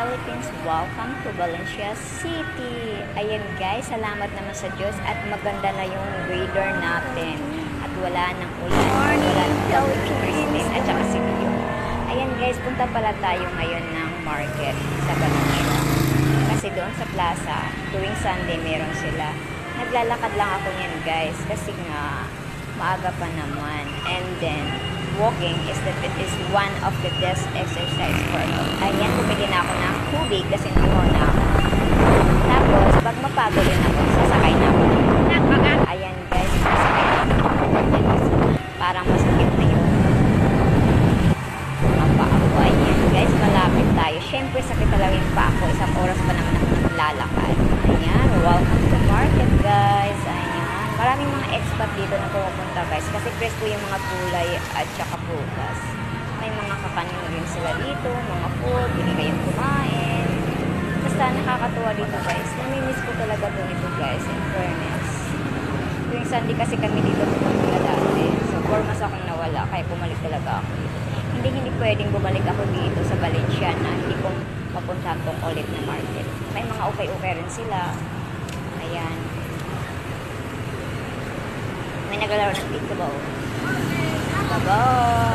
Philippines. Welcome to Valencia City. Ayan guys, salamat naman sa Diyos at maganda na yung weather natin. At wala nang ulan, wala nang Christine at saka si Leo. Ayan guys, punta pala tayo ngayon ng market sa Valencia. Kasi doon sa plaza, tuwing Sunday meron sila. Naglalakad lang ako niyan guys kasi nga maaga pa naman. And then, walking is one of the best exercise for me. Ayan, bumili na ako ng tubig kasi nakuha na ako. Tapos, pag mapagod din ako, sasakay na ako. Ayan guys, sasakay na ako. Parang masakit na yun. Ang paa ko. Ayan guys, malapit tayo. Siyempre, sakit talaga yung paa ko. Isang oras pa naman ako naglalakad. Ayan, welcome to market guys. Ayan. Maraming mga expat dito na pumupunta guys kasi presko yung mga gulay at saka prutas. May mga kakanin rin sila dito, mga food, hindi kayong kumain. Basta nakakatuwa dito guys. Namimiss ko talaga dito guys, in fairness. Tuwing Sunday kasi kami dito pumunta dati. So 4 months akong nawala kaya bumalik talaga ako dito. Hindi pwedeng bumalik ako dito sa Valencia na hindi ko mapuntahan tong ulit na market. May mga ukay-ukay rin sila. Ayan. May naglalaro ng peekaboo. Bye-bye!